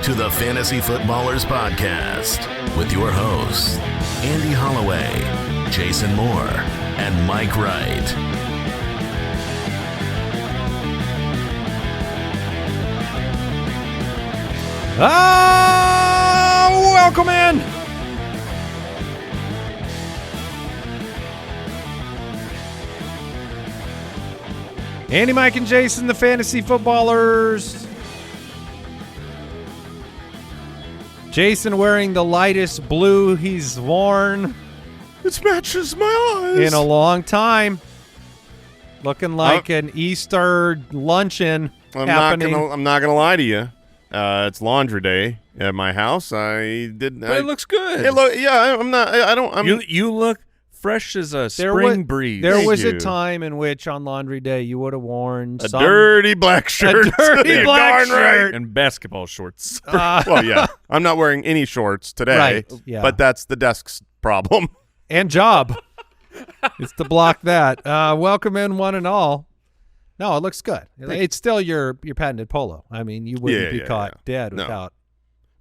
to the Fantasy Footballers Podcast with your hosts, Andy Holloway, Jason Moore, and Mike Wright. Welcome in. Andy, Mike, and Jason, the Fantasy Footballers. Jason wearing the lightest blue he's worn. It matches my eyes. In a long time. Looking like an Easter luncheon happening. I'm not gonna lie to you. It's laundry day at my house. But it looks good. You look fresh as a spring breeze. There was a time in which on laundry day you would have worn a dirty black shirt. A dirty black shirt. Right. And basketball shorts. Well, yeah. I'm not wearing any shorts today. Right. Yeah. But that's the desk's problem. And job. It's to block that. Welcome in, one and all. No, it looks good. It's still your patented polo. I mean, you wouldn't be caught dead without.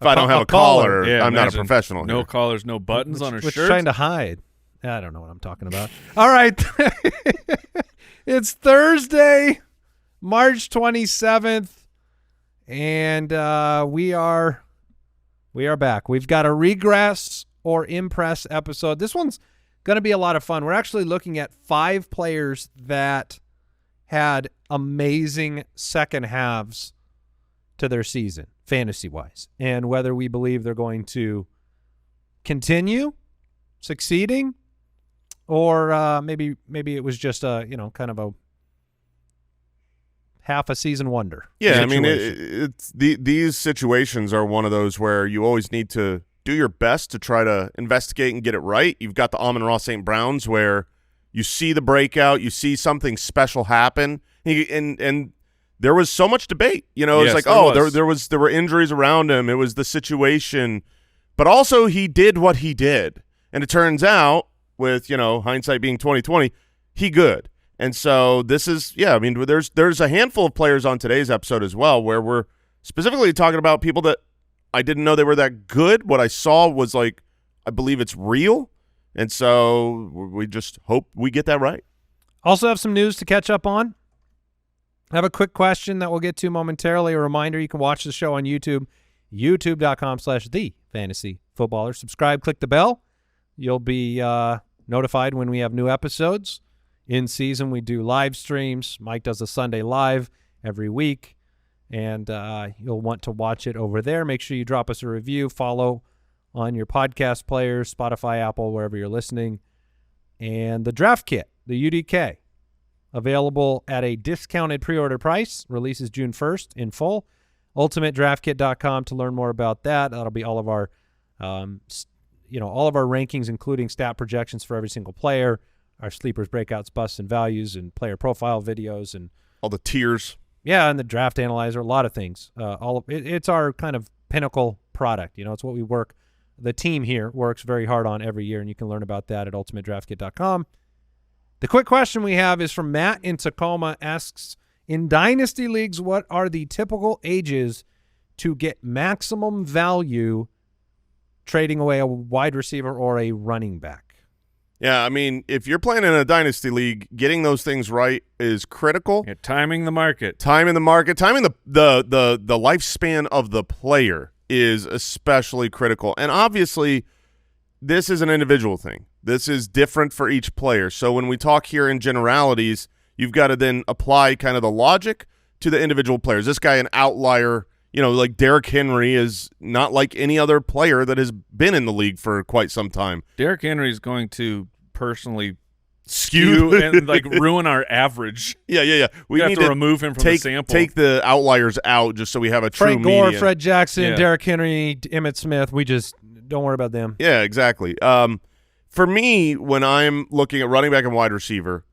If I don't have a collar, yeah, I'm not a professional. No collars, no buttons on a shirt. Trying to hide. I don't know what I'm talking about. All right. It's Thursday, March 27th, and we are back. We've got a regress or impress episode. This one's going to be a lot of fun. We're actually looking at 5 players that had amazing second halves to their season, fantasy-wise, and whether we believe they're going to continue succeeding, or maybe it was just kind of a half a season wonder. Yeah, situation. I mean, these situations are one of those where you always need to do your best to try to investigate and get it right. You've got the Amon-Ra St. Browns where you see the breakout, you see something special happen, and there was so much debate. It's like, there were injuries around him. It was the situation, but also he did what he did. And it turns out, with hindsight being 20/20, he good. And so this is there's a handful of players on today's episode as well where we're specifically talking about people that I didn't know they were that good. What I saw was like, I believe it's real, and so we just hope we get that right. Also have some news to catch up on. I have a quick question that we'll get to momentarily. A reminder, you can watch the show on YouTube, youtube.com/thefantasyfootballer. Subscribe, click the bell. You'll be notified when we have new episodes. In season, we do live streams. Mike does a Sunday live every week, and you'll want to watch it over there. Make sure you drop us a review. Follow on your podcast players, Spotify, Apple, wherever you're listening. And the draft kit, the UDK, available at a discounted pre-order price. Releases June 1st in full. UltimateDraftKit.com to learn more about that. That'll be all of our all of our rankings, including stat projections for every single player, our sleepers, breakouts, busts, and values, and player profile videos, and all the tiers. Yeah, and the draft analyzer, a lot of things. It's our kind of pinnacle product. It's what we work. The team here works very hard on every year, and you can learn about that at ultimatedraftkit.com. The quick question we have is from Matt in Tacoma. Asks, in Dynasty leagues, what are the typical ages to get maximum value trading away a wide receiver or a running back? Yeah, I mean, if you're playing in a Dynasty league, getting those things right is critical. Yeah, timing the market. Timing the lifespan of the player is especially critical. And obviously, this is an individual thing. This is different for each player. So when we talk here in generalities, you've got to then apply kind of the logic to the individual players. This guy, an outlier, like Derrick Henry is not like any other player that has been in the league for quite some time. Derrick Henry is going to personally skew and ruin our average. Yeah. We have to remove him from the sample. Take the outliers out just so we have a true Frank Gore, median. Fred Jackson, Derrick Henry, Emmitt Smith. We just don't worry about them. Yeah, exactly. For me, when I'm looking at running back and wide receiver,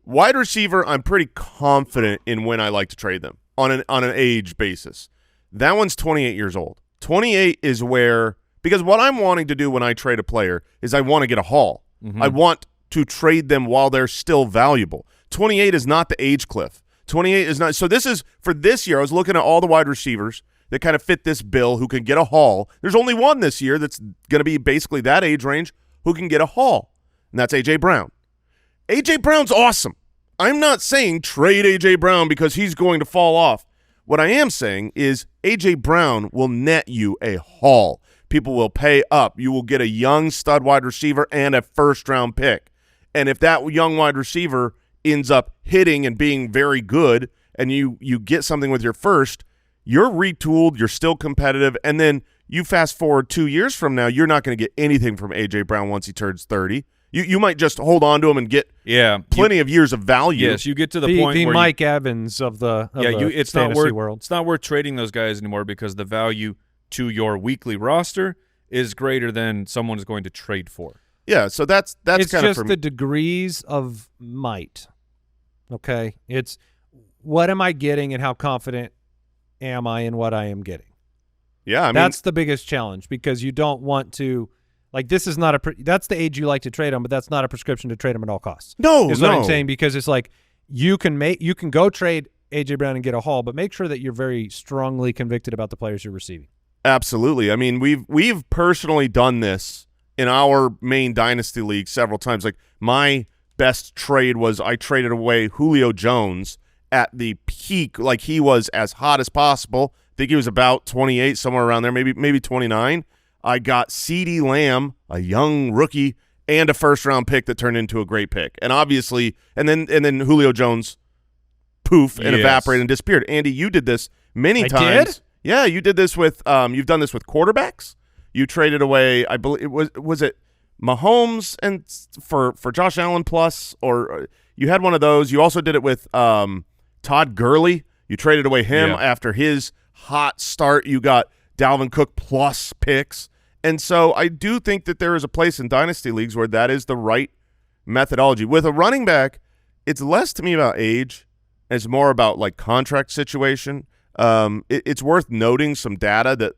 I'm pretty confident in when I like to trade them on an age basis. That one's 28 years old. 28 is where – because what I'm wanting to do when I trade a player is I want to get a haul. I want to trade them while they're still valuable. 28 is not the age cliff. 28 is not – so this is – for this year, I was looking at all the wide receivers that kind of fit this bill who can get a haul. There's only one this year that's going to be basically that age range who can get a haul, and that's A.J. Brown. A.J. Brown's awesome. I'm not saying trade A.J. Brown because he's going to fall off. What I am saying is A.J. Brown will net you a haul. People will pay up. You will get a young stud wide receiver and a first-round pick. And if that young wide receiver ends up hitting and being very good and you get something with your first, you're retooled, you're still competitive, and then you fast forward 2 years from now, you're not going to get anything from A.J. Brown once he turns 30. You might just hold on to him and get plenty of years of value. Yes, you get to the point where Mike Evans of the it's fantasy not worth, world. It's not worth trading those guys anymore because the value to your weekly roster is greater than someone is going to trade for. Yeah, so that's it's kind of just the degrees of might. Okay, it's what am I getting and how confident am I in what I am getting? Yeah, I mean, that's the biggest challenge because you don't want to. Like, this is not that's the age you like to trade them, but that's not a prescription to trade them at all costs. No, is what I'm saying, because it's like you can go trade A.J. Brown and get a haul, but make sure that you're very strongly convicted about the players you're receiving. Absolutely. I mean, we've personally done this in our main Dynasty league several times. Like, my best trade was I traded away Julio Jones at the peak, like he was as hot as possible. I think he was about 28, somewhere around there, maybe 29. I got CeeDee Lamb, a young rookie, and a first-round pick that turned into a great pick. And obviously, and then Julio Jones, poof, and evaporated and disappeared. Andy, you did this many times. Did? Yeah, you did this with you've done this with quarterbacks. You traded away, I believe was it Mahomes and for Josh Allen plus, or you had one of those. You also did it with Todd Gurley. You traded away him after his hot start. You got Dalvin Cook plus picks. And so I do think that there is a place in dynasty leagues where that is the right methodology. With a running back, it's less to me about age. It's more about like contract situation. It's worth noting some data that,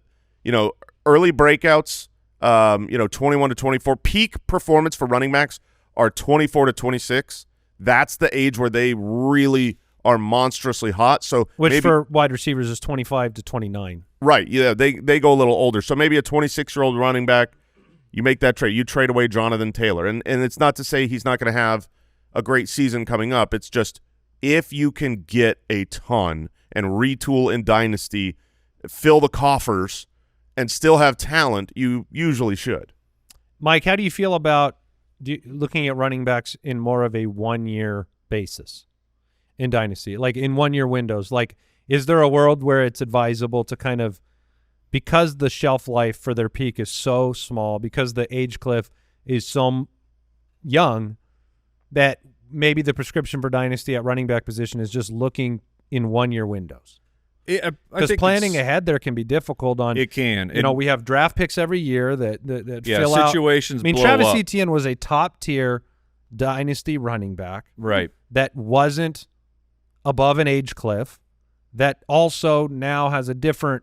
early breakouts, 21 to 24, peak performance for running backs are 24 to 26. That's the age where they really are monstrously hot. So which for wide receivers is 25 to 29. Right. Yeah, they go a little older. So maybe a 26-year-old running back, you make that trade. You trade away Jonathan Taylor. And it's not to say he's not going to have a great season coming up. It's just if you can get a ton and retool in Dynasty, fill the coffers, and still have talent, you usually should. Mike, how do you feel about looking at running backs in more of a one-year basis in Dynasty, like in one-year windows? Like, is there a world where it's advisable to kind of, because the shelf life for their peak is so small, because the age cliff is so young, that maybe the prescription for Dynasty at running back position is just looking in one-year windows? Because planning ahead there can be difficult on. It can. We have draft picks every year that fill out. Situations blow Travis up. Etienne was a top-tier Dynasty running back. Right. That wasn't above an age cliff, that also now has a different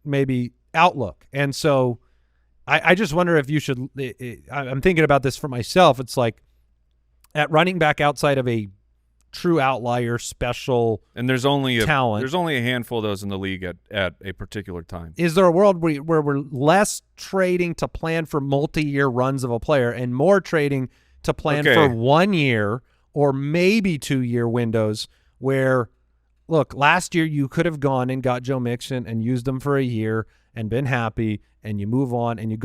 maybe outlook. And so I just wonder if you should I'm thinking about this for myself. It's like at running back outside of a true outlier special and there's only talent. There's only a handful of those in the league at a particular time. Is there a world where we're less trading to plan for multi-year runs of a player and more trading to plan for 1 year or maybe 2-year windows where, look, last year you could have gone and got Joe Mixon and used them for a year and been happy, and you move on and you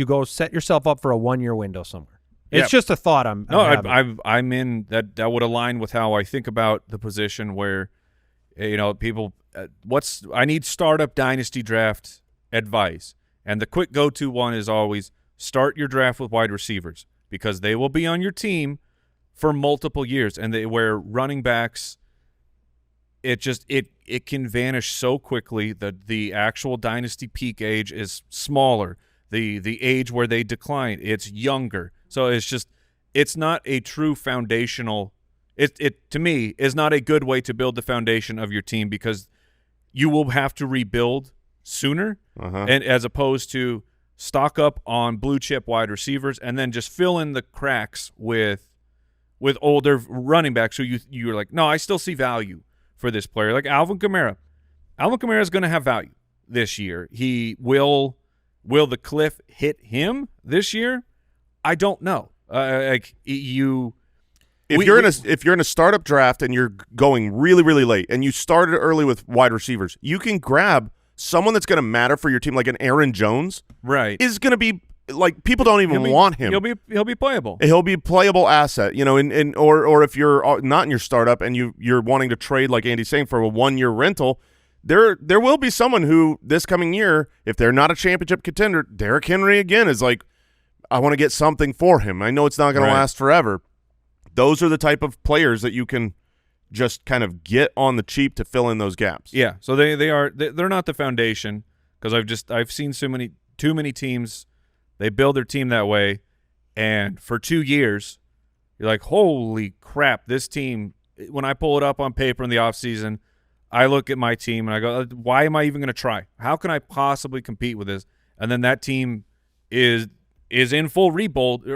go set yourself up for a 1-year window somewhere. It's just a thought I'm having. I'm in that would align with how I think about the position where, people, I need startup Dynasty draft advice. And the quick go-to one is always start your draft with wide receivers because they will be on your team for multiple years. And where running backs, it can vanish so quickly that the actual Dynasty peak age is smaller. The age where they decline, it's younger. So it's not a true foundational. It to me is not a good way to build the foundation of your team because you will have to rebuild sooner, and as opposed to stock up on blue chip wide receivers and then just fill in the cracks with older running backs who you're like, no, I still see value for this player. Like Alvin Kamara. Alvin Kamara is going to have value. this year. Will the cliff hit him this year? I don't know. If you're in a startup draft and you're going really, really late and you started early with wide receivers, you can grab someone that's going to matter for your team, like an Aaron Jones. Right. Is going to be like people don't even want him. He'll be playable. He'll be playable asset, or if you're not in your startup and you're wanting to trade, like Andy's saying, for a 1-year rental, there will be someone who this coming year, if they're not a championship contender, Derrick Henry again is like, I want to get something for him. I know it's not going to last forever. Those are the type of players that you can just kind of get on the cheap to fill in those gaps. Yeah, so they're not the foundation, because I've seen too many teams. They build their team that way, and for 2 years, you're like, holy crap, this team. When I pull it up on paper in the offseason, I look at my team and I go, why am I even going to try? How can I possibly compete with this? And then that team is in full rebuild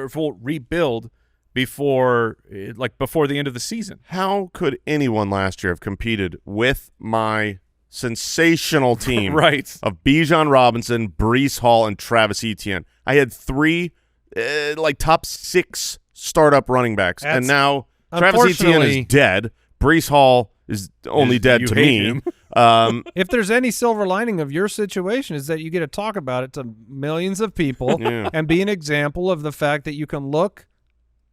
before the end of the season. How could anyone last year have competed with my sensational team right. of Bijan Robinson, Breece Hall, and Travis Etienne? I had 3 top 6 startup running backs, and now Travis Etienne is dead. Breece Hall is only dead to me. If there's any silver lining of your situation, is that you get to talk about it to millions of people and be an example of the fact that you can look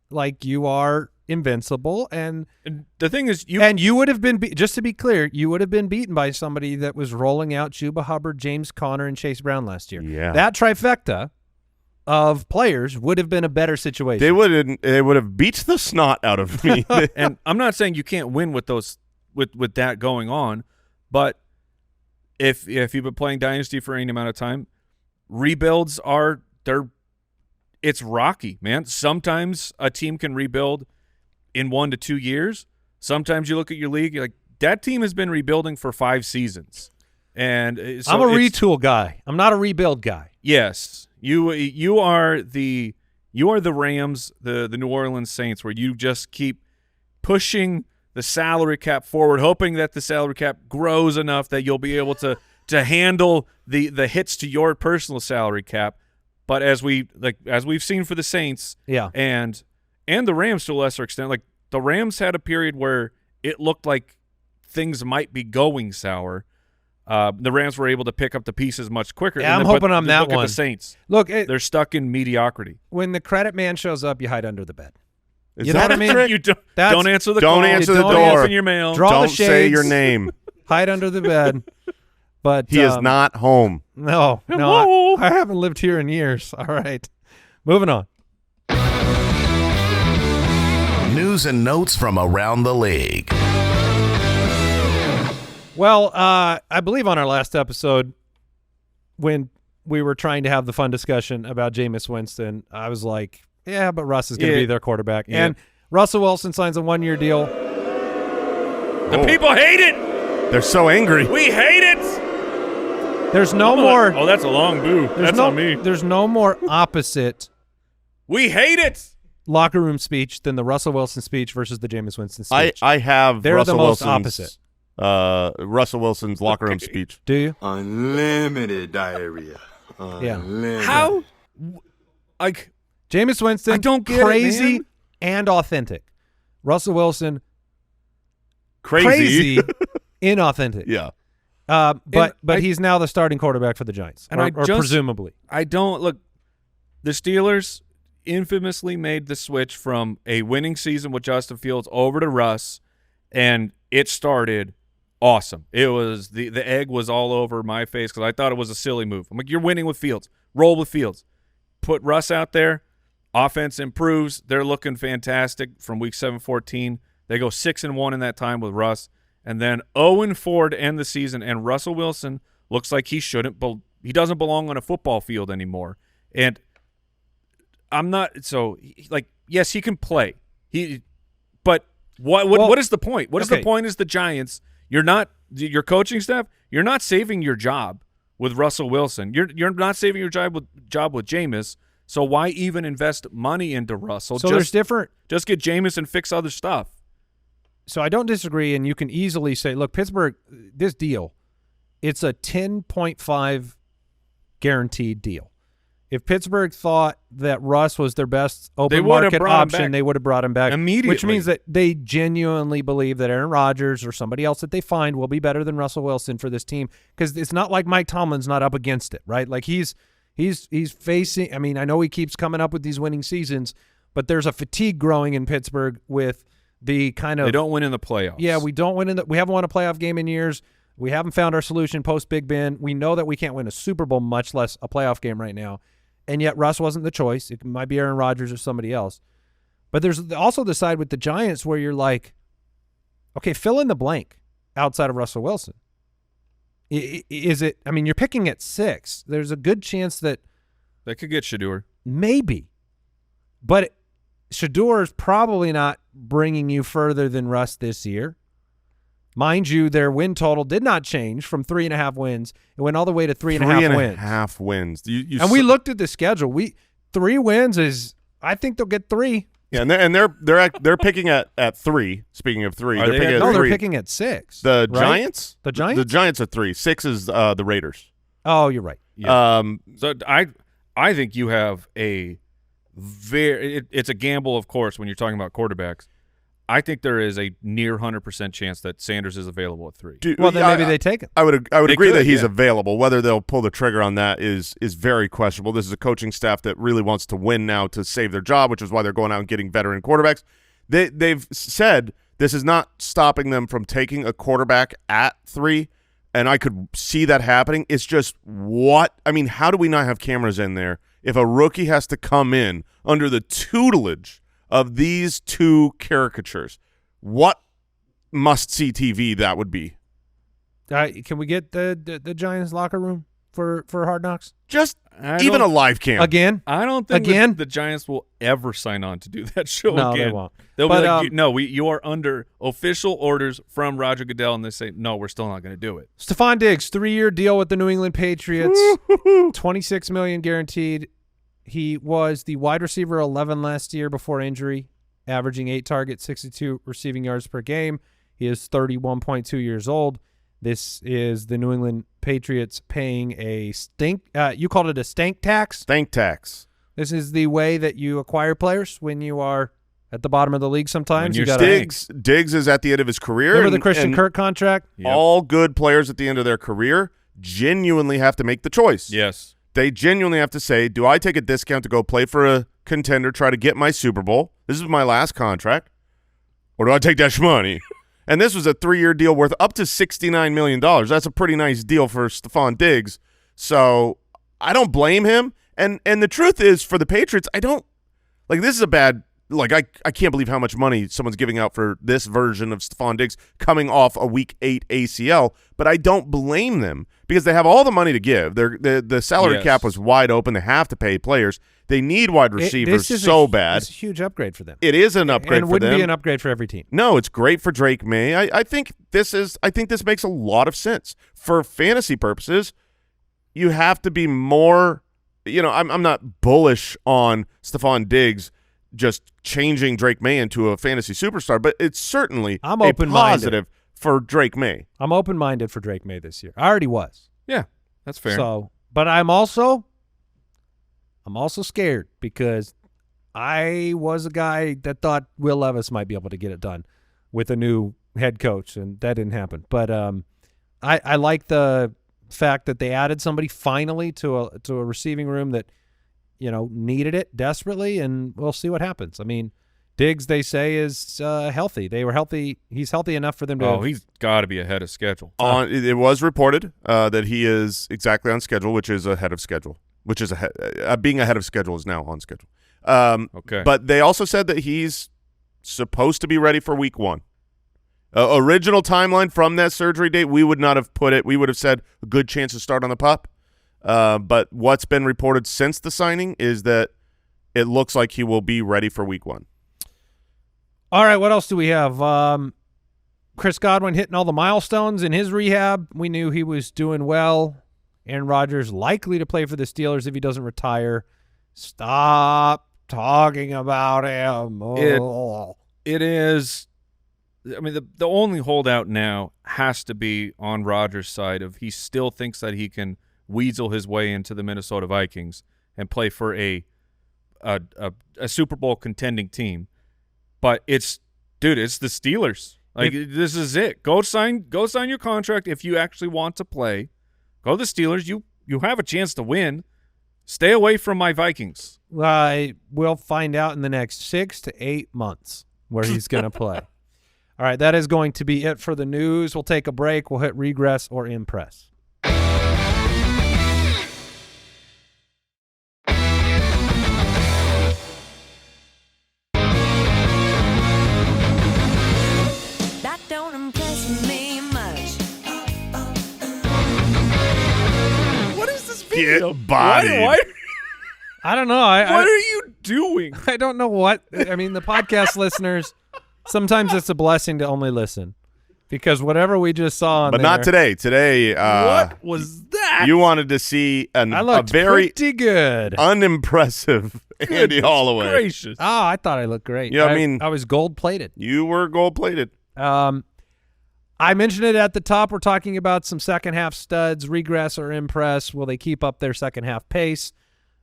like you are invincible. And the thing is, you would have been, just to be clear, you would have been beaten by somebody that was rolling out Chuba Hubbard, James Conner, and Chase Brown last year. Yeah. That trifecta of players would have been a better situation. They would have beat the snot out of me. And I'm not saying you can't win with those with that going on, but if you've been playing Dynasty for any amount of time, rebuilds it's rocky, man. Sometimes a team can rebuild in 1 to 2 years. Sometimes you look at your league, you're like, that team has been rebuilding for 5 seasons. And so I'm a retool guy. I'm not a rebuild guy. Yes. You are the Rams, the New Orleans Saints, where you just keep pushing the salary cap forward, hoping that the salary cap grows enough that you'll be able to handle the hits to your personal salary cap. But as we've seen for the Saints, and the Rams to a lesser extent, like the Rams had a period where it looked like things might be going sour. The Rams were able to pick up the pieces much quicker. Yeah, I'm hoping I'm that look one. At the Saints. Look, they're stuck in mediocrity. When the credit man shows up, you hide under the bed. Is you know that what I mean? trick? You don't answer the Don't call. answer Don't the door. open your mail. Draw don't the shades. say your name. Hide under the bed. But He is not home. No, I haven't lived here in years. All right, moving on. News and notes from around the league. Well, I believe on our last episode, when we were trying to have the fun discussion about Jameis Winston, I was like, yeah, but Russ is going to be their quarterback. Yeah. And Russell Wilson signs a 1-year deal. The people hate it. They're so angry. We hate it. There's no more. Oh, that's a long boo. That's on me. There's no more opposite We hate it. locker room speech than the Russell Wilson speech versus the Jameis Winston speech. I have They're Russell the most Wilson's, opposite. Russell Wilson's locker room speech. Do you? Unlimited diarrhea. Unlimited. How? Like, Jameis Winston, I don't get it, crazy man. and authentic. Russell Wilson, Crazy. inauthentic. Yeah. But he's now the starting quarterback for the Giants, And or I just- presumably. I don't look. The Steelers infamously made the switch from a winning season with Justin Fields over to Russ, and it started awesome. It was the egg was all over my face because I thought it was a silly move. I'm like, you're winning with Fields. Roll with Fields. Put Russ out there. Offense improves. They're looking fantastic from week 7-14. They go 6-1 in that time with Russ, and then 0-4 to end the season. And Russell Wilson looks like he he doesn't belong on a football field anymore. And I'm not so like, yes, he can play. But what is the point? What is the point? Is the Giants? You're not your coaching staff. You're not saving your job with Russell Wilson. You're not saving your job with Jameis. So why even invest money into Russell? So there's different. Just get Jameis and fix other stuff. So I don't disagree, and you can easily say, look, Pittsburgh, this deal it's a 10.5 guaranteed deal. If Pittsburgh thought that Russ was their best open market option, they would have brought him back immediately. Which means that they genuinely believe that Aaron Rodgers or somebody else that they find will be better than Russell Wilson for this team, because it's not like Mike Tomlin's not up against it, right? Like he's facing. I mean, I know he keeps coming up with these winning seasons, but there's a fatigue growing in Pittsburgh with the kind of they don't win in the playoffs. Yeah, we don't win we haven't won a playoff game in years. We haven't found our solution post Big Ben. We know that we can't win a Super Bowl, much less a playoff game right now. And yet Russ wasn't the choice. It might be Aaron Rodgers or somebody else. But there's also the side with the Giants where you're like, okay, fill in the blank outside of Russell Wilson. Is it – I mean, you're picking at 6. There's a good chance that – they could get Shedeur. Maybe. But Shedeur is probably not bringing you further than Russ this year. Mind you, their win total did not change from 3.5 wins. It went all the way to 3.5 wins. 3.5 wins. And we looked at the schedule. 3 wins is, I think they'll get 3. Yeah, and they're picking at 3. Speaking of 3, they're picking at 6. The right? Giants. The Giants. The Giants are 3. 6 is the Raiders. Oh, you're right. Yeah. So I think you have a it's a gamble, of course, when you're talking about quarterbacks. I think there is a near 100% chance that Sanders is available at 3. Well, then maybe they take it. I would agree that he's available. Whether they'll pull the trigger on that is very questionable. This is a coaching staff that really wants to win now to save their job, which is why they're going out and getting veteran quarterbacks. They've said this is not stopping them from taking a quarterback at 3, and I could see that happening. It's just how do we not have cameras in there if a rookie has to come in under the tutelage of these two caricatures? What must-see TV that would be? Can we get the Giants locker room for Hard Knocks? Just even a live cam. Again? I don't think the Giants will ever sign on to do that show again. No, they won't. They'll be like, you are under official orders from Roger Goodell, and they say, no, we're still not going to do it. Stefon Diggs, 3-year deal with the New England Patriots, $26 million guaranteed. He was the wide receiver 11 last year before injury, averaging 8 targets, 62 receiving yards per game. He is 31.2 years old. This is the New England Patriots paying a you called it a stank tax? Stank tax. This is the way that you acquire players when you are at the bottom of the league sometimes. Diggs is at the end of his career. Remember the Christian Kirk contract? Yep. All good players at the end of their career genuinely have to make the choice. Yes. They genuinely have to say, do I take a discount to go play for a contender, try to get my Super Bowl? This is my last contract. Or do I take that shmoney? And this was a 3-year deal worth up to $69 million. That's a pretty nice deal for Stefon Diggs. So I don't blame him. And the truth is, for the Patriots, this is a bad – I can't believe how much money someone's giving out for this version of Stefon Diggs coming off a Week 8 ACL, but I don't blame them because they have all the money to give. The salary cap was wide open. They have to pay players. They need wide receivers so bad. It's a huge upgrade for them. It is an upgrade for them. And it wouldn't be an upgrade for every team. No, it's great for Drake May. I think this makes a lot of sense. For fantasy purposes, you have to be more – I'm not bullish on Stefon Diggs just changing Drake May into a fantasy superstar, but it's certainly a positive for Drake May. I'm open-minded for Drake May this year. I already was. Yeah, that's fair. So, but I'm also scared because I was a guy that thought Will Levis might be able to get it done with a new head coach, and that didn't happen. But I like the fact that they added somebody finally to a receiving room that needed it desperately, and we'll see what happens. I mean, Diggs, they say, is healthy. They were healthy. He's healthy enough for them to. Oh, he's got to be ahead of schedule. It was reported that he is exactly on schedule, which is ahead of schedule. Being ahead of schedule is now on schedule. Okay. But they also said that he's supposed to be ready for Week 1. Original timeline from that surgery date, we would not have put it. We would have said a good chance to start on the pup. But what's been reported since the signing is that it looks like he will be ready for Week 1. All right, what else do we have? Chris Godwin hitting all the milestones in his rehab. We knew he was doing well. Aaron Rodgers likely to play for the Steelers if he doesn't retire. Stop talking about him. It is I mean, the only holdout now has to be on Rodgers' side of he still thinks that he can weasel his way into the Minnesota Vikings and play for a Super Bowl contending team. But it's the Steelers. Like, this is it. Go sign your contract if you actually want to play. Go to the Steelers. You have a chance to win. Stay away from my Vikings. We'll find out in the next 6 to 8 months where he's going to play. All right, that is going to be it for the news. We'll take a break. We'll hit regress or impress. That don't impress me much. What is this video? Get bodied. Why? I don't know. What are you doing? I don't know what. I mean, the podcast listeners, sometimes it's a blessing to only listen because whatever we just saw on But not today. Today, What was that? you wanted to see I a looked very pretty good. unimpressive Andy Holloway. Gracious. Oh, I thought I looked great. Yeah, I mean- I was gold-plated. You were gold-plated. I mentioned it at the top. We're talking about some second-half studs, regress or impress. Will they keep up their second-half pace?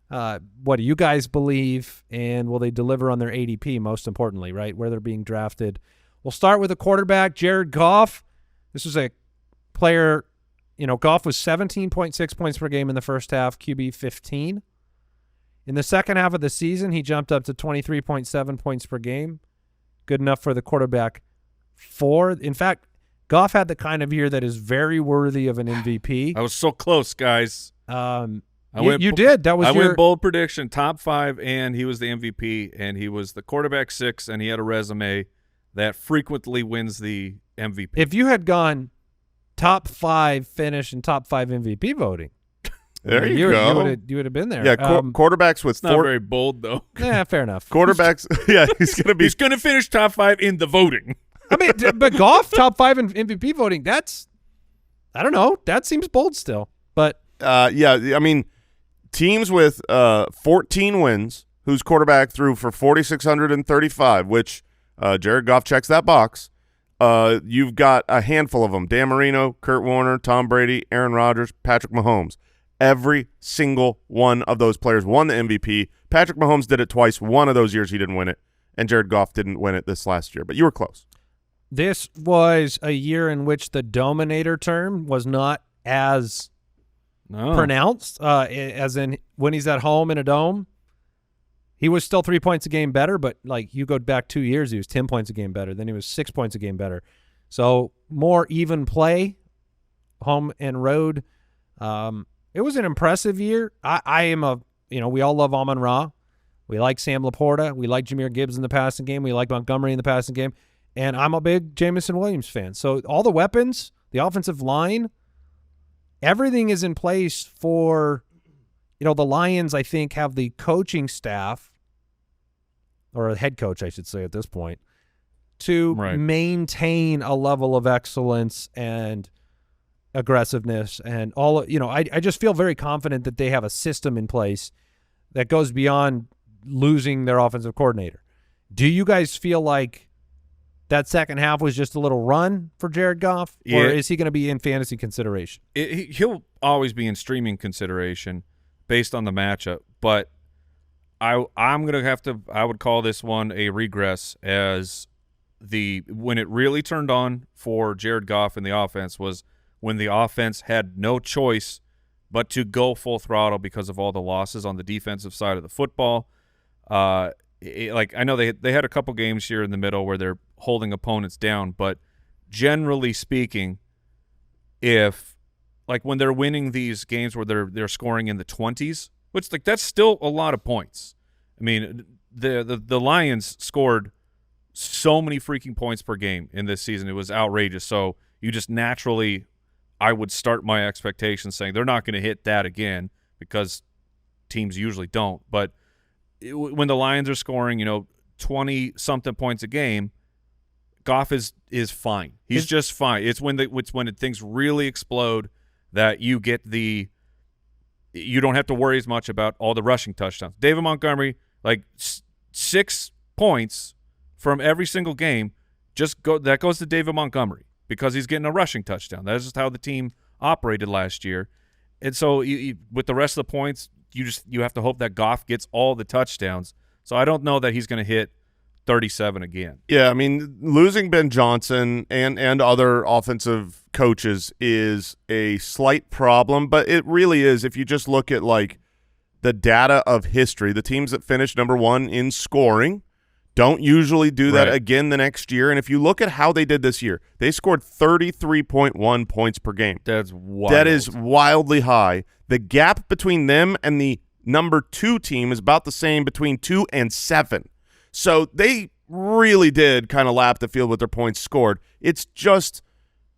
What do you guys believe? And will they deliver on their ADP, most importantly, right, where they're being drafted? We'll start with a quarterback, Jared Goff. This was a player, Goff was 17.6 points per game in the first half, QB 15. In the second half of the season, he jumped up to 23.7 points per game. Good enough for the quarterback 4. In fact, Goff had the kind of year that is very worthy of an MVP. I was so close, guys. You did. That was I your went bold prediction, top 5, and he was the MVP, and he was the quarterback 6, and he had a resume that frequently wins the MVP. If you had gone top 5 finish and top 5 MVP voting, There you go. You would have been there. Yeah, quarterbacks with it's not very bold, though. Yeah, fair enough. quarterbacks. Yeah, he's gonna be. He's going to finish top 5 in the voting. I mean, but Goff top 5 in MVP voting. I don't know. That seems bold still. But Yeah, I mean, teams with 14 wins, whose quarterback threw for 4,635, which Jared Goff checks that box. You've got a handful of them: Dan Marino, Kurt Warner, Tom Brady, Aaron Rodgers, Patrick Mahomes. Every single one of those players won the MVP. Patrick Mahomes did it twice. One of those years he didn't win it, and Jared Goff didn't win it this last year. But you were close. this was a year in which the dominator term was not as pronounced, as in when he's at home in a dome. He was still 3 points a game better, but like you go back 2 years, he was 10 points a game better. Then he was 6 points a game better. So more even play, home and road. It was an impressive year. I am a, we all love Amon-Ra. We like Sam Laporta. We like Jahmyr Gibbs in the passing game. We like Montgomery in the passing game. And I'm a big Jameson Williams fan. So all the weapons, the offensive line, everything is in place for, the Lions, I think, have the coaching staff, or a head coach, I should say at this point, to maintain a level of excellence and aggressiveness and all. I just feel very confident that they have a system in place that goes beyond losing their offensive coordinator. Do you guys feel like that second half was just a little run for Jared Goff, or is he going to be in fantasy consideration? He'll always be in streaming consideration based on the matchup, but I'm going to have to – I would call this one a regress, as when it really turned on for Jared Goff in the offense was when the offense had no choice but to go full throttle because of all the losses on the defensive side of the football. I know they had a couple games here in the middle where they're holding opponents down, but generally speaking, when they're winning these games where they're scoring in the 20s, which that's still a lot of points. I mean, the Lions scored so many freaking points per game in this season. It was outrageous. So you just naturally, I would start my expectations saying they're not going to hit that again, because teams usually don't. But when the Lions are scoring, 20-something points a game, Goff is fine. He's just fine. It's when things really explode that you get you don't have to worry as much about all the rushing touchdowns. David Montgomery, 6 points from every single game, that goes to David Montgomery because he's getting a rushing touchdown. That's just how the team operated last year. And so with the rest of the points, you have to hope that Goff gets all the touchdowns. So I don't know that he's going to hit 37 again. Yeah, I mean, losing Ben Johnson and other offensive coaches is a slight problem, but it really is. If you just look at like the data of history, the teams that finish number one in scoring don't usually do that again the next year. And if you look at how they did this year, they scored 33.1 points per game. That's wild. That is wildly high. The gap between them and the number 2 team is about the same, between 2 and 7. So they really did kind of lap the field with their points scored. It's just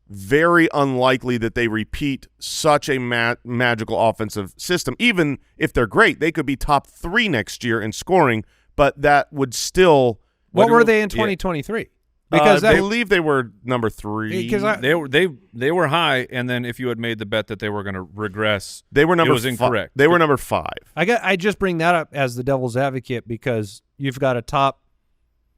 very unlikely that they repeat such a magical offensive system. Even if they're great, they could be top 3 next year in scoring, but that would still – What were they in 2023? Because I believe they were number 3. They were high, and then if you had made the bet that they were going to regress, they were number it was incorrect. They were number 5. I just bring that up as the devil's advocate because you've got a top.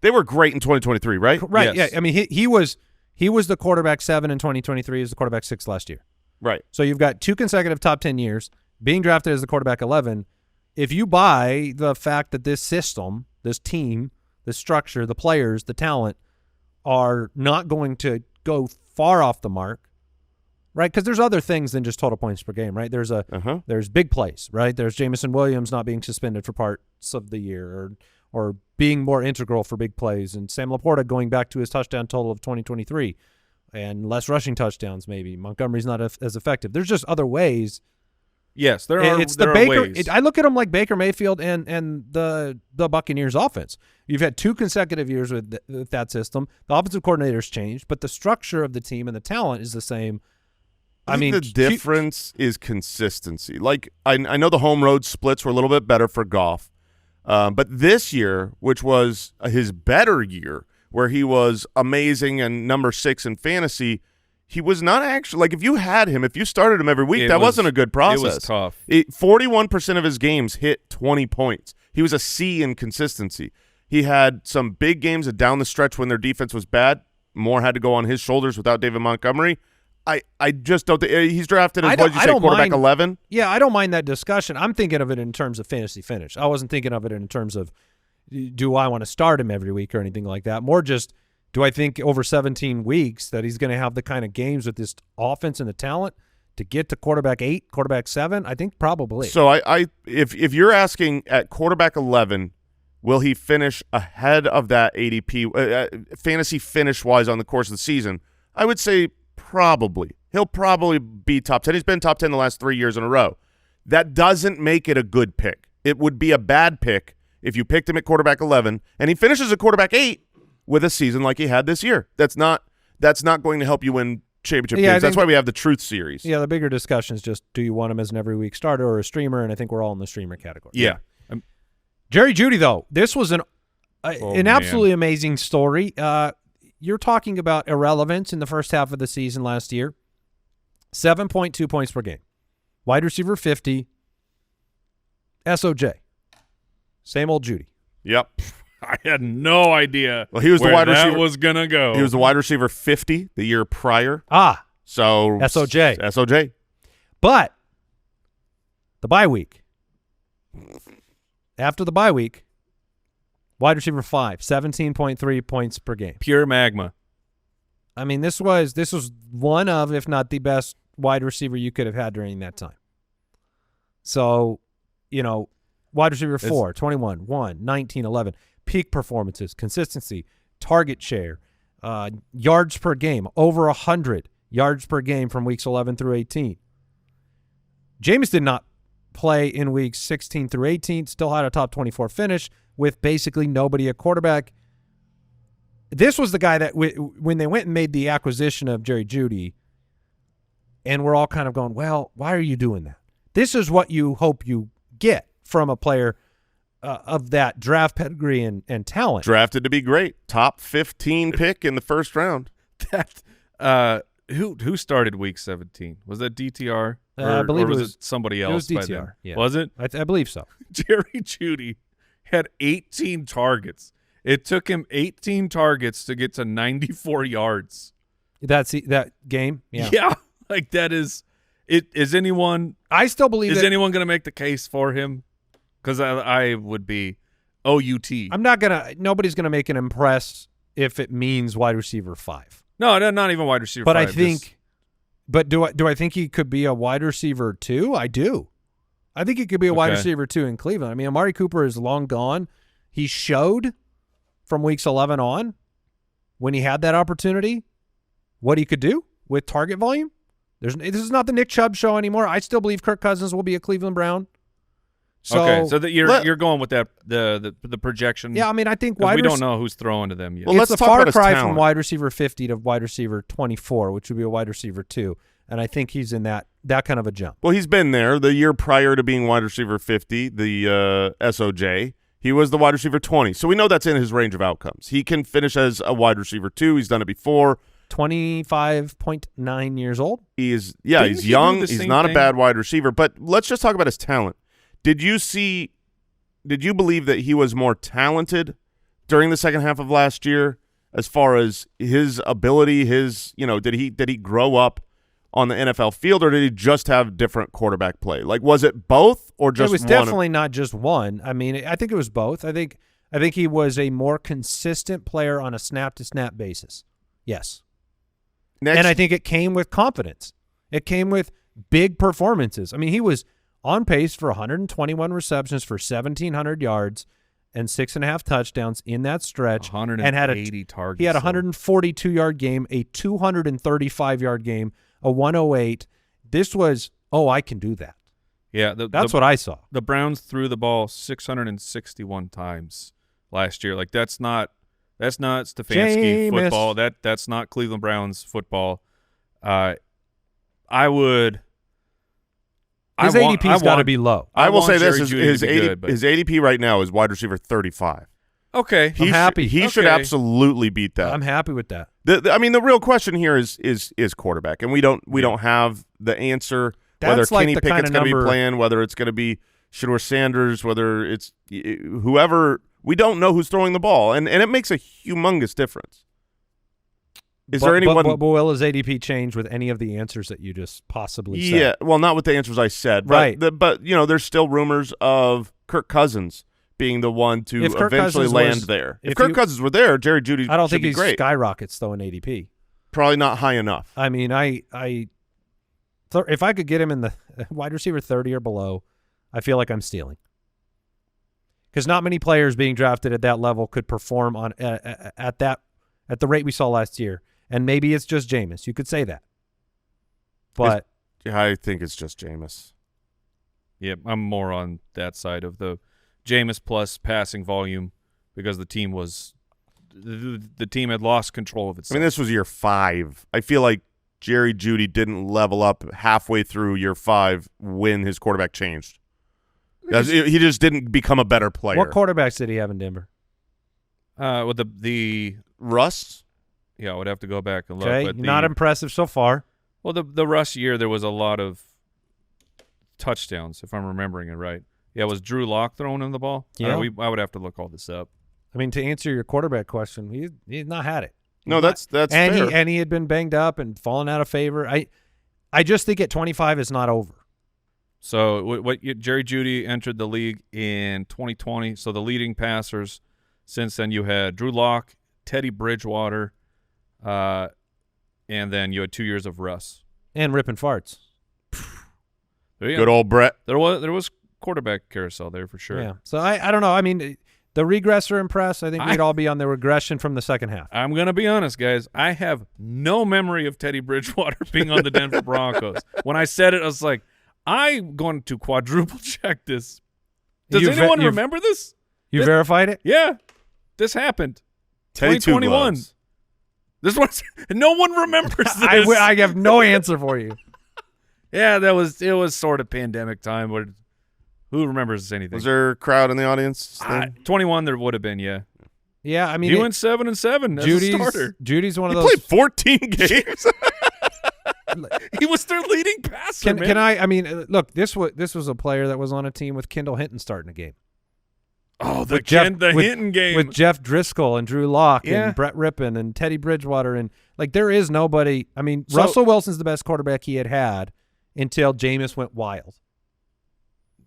They were great in 2023, right? Right. Yes. Yeah. I mean, he was the quarterback 7 in 2023. He was the quarterback 6 last year. Right. So you've got 2 consecutive top 10 years being drafted as the quarterback 11. If you buy the fact that this system, this team, this structure, the players, the talent are not going to go far off the mark, right? Because there's other things than just total points per game, right? There's there's big plays, right? There's Jamison Williams not being suspended for parts of the year or being more integral for big plays, and Sam Laporta going back to his touchdown total of 2023 and less rushing touchdowns maybe. Montgomery's not as effective. There's just other ways. Yes, there are. It's there the are Baker. ways. I look at them like Baker Mayfield and the Buccaneers offense. You've had 2 consecutive years with that system. The offensive coordinator's changed, but the structure of the team and the talent is the same. I mean, the difference is consistency. Like I know the home road splits were a little bit better for Goff, but this year, which was his better year, where he was amazing and number 6 in fantasy. He was not actually – like if you had him, if you started him every week, wasn't a good process. It was tough. 41% of his games hit 20 points. He was a C in consistency. He had some big games down the stretch when their defense was bad. More had to go on his shoulders without David Montgomery. I just don't think – he's drafted as, what did you say, quarterback 11? Yeah, I don't mind that discussion. I'm thinking of it in terms of fantasy finish. I wasn't thinking of it in terms of do I want to start him every week or anything like that. More just – do I think over 17 weeks that he's going to have the kind of games with this offense and the talent to get to quarterback 8, quarterback 7? I think probably. So if you're asking at quarterback 11, will he finish ahead of that ADP fantasy finish-wise on the course of the season? I would say probably. He'll probably be top 10. He's been top 10 the last 3 years in a row. That doesn't make it a good pick. It would be a bad pick if you picked him at quarterback 11 and he finishes at quarterback 8 with a season like he had this year. That's not going to help you win championship games. That's why we have the Truth Series. Yeah, the bigger discussion is just do you want him as an every week starter or a streamer, and I think we're all in the streamer category. Yeah. Jerry Jeudy, though, this was an absolutely amazing story. You're talking about irrelevance in the first half of the season last year. 7.2 points per game. Wide receiver 50. SOJ. Same old Jeudy. Yep. I had no idea. Well, he was where the wide receiver. That was gonna go. He was the wide receiver 50 the year prior. So SOJ. But the bye week. After the bye week, wide receiver 5, 17.3 points per game. Pure magma. I mean, this was one of, if not the best wide receiver you could have had during that time. So, wide receiver 4, 21, 1, 19, 11. Peak performances, consistency, target share, yards per game, over 100 yards per game from weeks 11 through 18. Jameis did not play in weeks 16 through 18, still had a top 24 finish with basically nobody at quarterback. This was the guy that when they went and made the acquisition of Jerry Jeudy, and we're all kind of going, well, why are you doing that? This is what you hope you get from a player of that draft pedigree and talent. Drafted to be great. Top 15 pick in the first round. Who started week 17? Was that DTR? I believe or was it somebody else. It was DTR. By then? Yeah. Was it? I believe so. Jerry Jeudy had 18 targets It took him 18 targets to get to 94 yards. That's that game. Yeah. Yeah. Like that is it. Is anyone? I still believe. Is anyone going to make the case for him? Because I would be OUT. Nobody's gonna make an impress if it means wide receiver 5. No, not even wide receiver. But 5, I think. But do I think he could be a wide receiver 2? I do. I think he could be a wide receiver 2 in Cleveland. I mean, Amari Cooper is long gone. He showed from weeks 11 on when he had that opportunity what he could do with target volume. This is not the Nick Chubb show anymore. I still believe Kirk Cousins will be a Cleveland Brown. So, so that you're going with that the projection. Yeah, I mean, I think we don't know who's throwing to them yet. Well, it's let's a talk far about his cry talent. from wide receiver 50 to wide receiver 24, which would be a wide receiver 2, and I think he's in that kind of a jump. Well, he's been there the year prior to being wide receiver 50, the SOJ. He was the wide receiver 20, so we know that's in his range of outcomes. He can finish as a wide receiver 2. He's done it before. 25.9 years old. He's Didn't he's he young. do the He's same not a thing? bad wide receiver. But let's just talk about his talent. Did you believe that he was more talented during the second half of last year as far as his ability, did he grow up on the NFL field, or did he just have different quarterback play? Like, was it both or just It was one? definitely not just one. I mean, I think it was both. I think he was a more consistent player on a snap-to-snap basis. Yes. And I think it came with confidence. It came with big performances. I mean, he was on pace for 121 receptions for 1,700 yards and 6.5 touchdowns in that stretch. 180 targets. He had a 142-yard game, a 235-yard game, a 108. This was, I can do that. Yeah, that's what I saw. The Browns threw the ball 661 times last year. Like that's not Stefanski football. That's not Cleveland Browns football. His ADP's got to be low. I will say this: his his ADP right now is wide receiver 35. Okay, I'm happy. He should absolutely beat that. I'm happy with that. The real question here is quarterback, and we don't have the answer. That's whether like Kenny the Pickett's kind of going to be number- playing, whether it's going to be Shedeur Sanders, whether it's whoever. We don't know who's throwing the ball, and it makes a humongous difference. Is there anyone? But will his ADP change with any of the answers that you just possibly said? Yeah, well, not with the answers I said, right? But there's still rumors of Kirk Cousins being the one to eventually land there. If Kirk Cousins were there, Jerry Jeudy. I don't think he great. skyrockets though in ADP. Probably not high enough. I mean, if I could get him in the wide receiver 30 or below, I feel like I'm stealing. Because not many players being drafted at that level could perform on at the rate we saw last year. And maybe it's just Jameis. You could say that. But I think it's just Jameis. Yeah, I'm more on that side of the Jameis plus passing volume because the team had lost control of itself. I mean, this was year 5. I feel like Jerry Jeudy didn't level up halfway through year 5 when his quarterback changed. He just didn't become a better player. What quarterbacks did he have in Denver? With the Russ? Yeah, I would have to go back and look. Okay, but not impressive so far. Well, the Russ year, there was a lot of touchdowns, if I'm remembering it right. Yeah, was Drew Lock throwing him the ball? Yeah. I would have to look all this up. I mean, to answer your quarterback question, he's not had it. That's fair. And he had been banged up and fallen out of favor. I just think at 25 it's not over. So Jerry Jeudy entered the league in 2020. So the leading passers since then you had Drew Lock, Teddy Bridgewater, and then you had 2 years of Russ. And ripping farts. Good old Brett. There was quarterback carousel there for sure. Yeah. So I don't know. I mean, the regress are impressed. I think we'd all be on the regression from the second half. I'm going to be honest, guys. I have no memory of Teddy Bridgewater being on the Denver Broncos. When I said it, I was like, I'm going to quadruple check this. Does anyone remember this? You verified it? Yeah. This happened. Teddy 2021. This was no one remembers this. I have no answer for you. Yeah, it was sort of pandemic time. But who remembers anything? Was there a crowd in the audience? 21 there would have been, yeah. Yeah, I mean, he went 7-7 as a starter. Jeudy's one of he those. Played 14 games. He was their leading passer. Can I mean, look, this was a player that was on a team with Kendall Hinton starting a game. Oh, the with Hinton game. with Jeff Driscoll and Drew Lock Yeah. and Brett Rippon and Teddy Bridgewater, and like there is nobody. I mean, So- Russell Wilson's the best quarterback he had until Jameis went wild.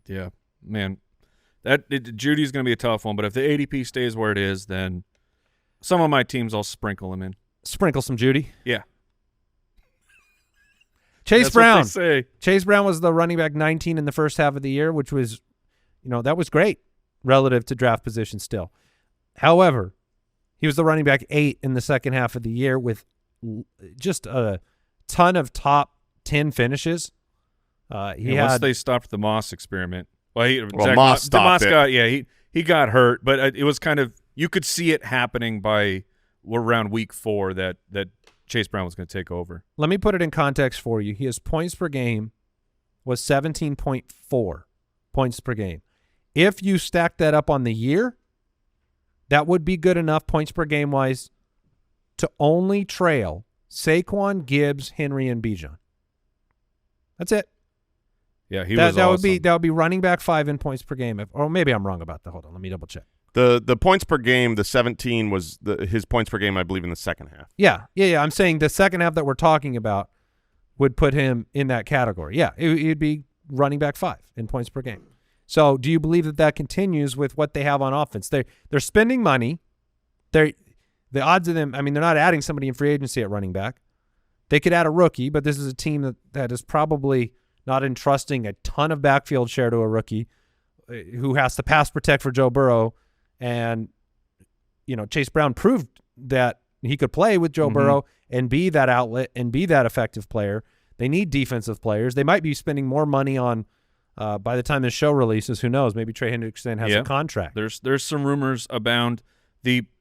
Yeah, man. Judy's going to be a tough one, but if the ADP stays where it is, then some of my teams I'll sprinkle him in. Sprinkle some Jeudy. Yeah. Chase That's Brown. what they say. Chase Brown was the running back 19 in the first half of the year, which was, that was great relative to draft position still. However, he was the running back 8 in the second half of the year with just a ton of top 10 finishes. Once they stopped the Moss experiment. Moss stopped it. He got hurt, but it was kind of – you could see it happening by around week 4 that Chase Brown was going to take over. Let me put it in context for you. His points per game was 17.4 points per game. If you stack that up on the year, that would be good enough points per game wise to only trail Saquon, Gibbs, Henry, and Bijan. That's it. Yeah, he was that awesome. would be running back 5 in points per game. Or maybe I'm wrong about that. Hold on, let me double check. The points per game, the 17 was his points per game, I believe, in the second half. Yeah. I'm saying the second half that we're talking about would put him in that category. Yeah, it'd be running back 5 in points per game. So do you believe that continues with what they have on offense? They're spending money. The odds of them, I mean, they're not adding somebody in free agency at running back. They could add a rookie, but this is a team that is probably not entrusting a ton of backfield share to a rookie who has to pass protect for Joe Burrow. And, Chase Brown proved that he could play with Joe Burrow and be that outlet and be that effective player. They need defensive players. They might be spending more money on by the time the show releases. Who knows? Maybe Trey Hendrickson has a contract. There's some rumors abound.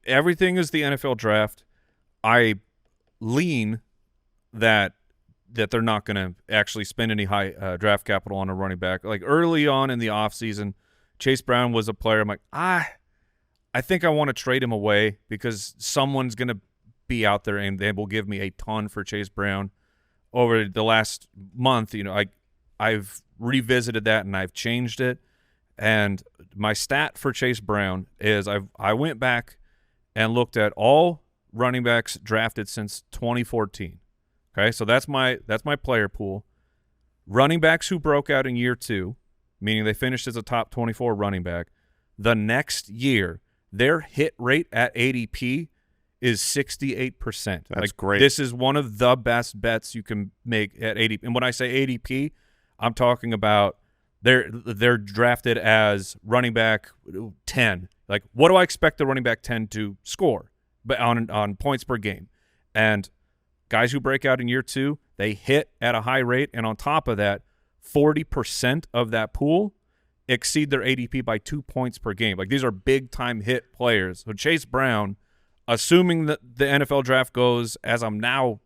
Everything is the NFL draft. I lean that they're not going to actually spend any high draft capital on a running back. Like early on in the offseason, Chase Brown was a player. I'm like, I think I want to trade him away because someone's going to be out there and they will give me a ton for Chase Brown. Over the last month, I've revisited that and I've changed it. And my stat for Chase Brown is I went back and looked at all running backs drafted since 2014. Okay, so that's my player pool. Running backs who broke out in year 2, meaning they finished as a top 24 running back, the next year their hit rate at ADP is 68%. That's great. This is one of the best bets you can make at ADP. And when I say ADP, I'm talking about they're drafted as running back 10. Like, what do I expect the running back 10 to score? But on points per game. And guys who break out in year 2, they hit at a high rate, and on top of that, 40% of that pool exceed their ADP by 2 points per game. Like, these are big-time hit players. So Chase Brown, assuming that the NFL draft goes as I'm now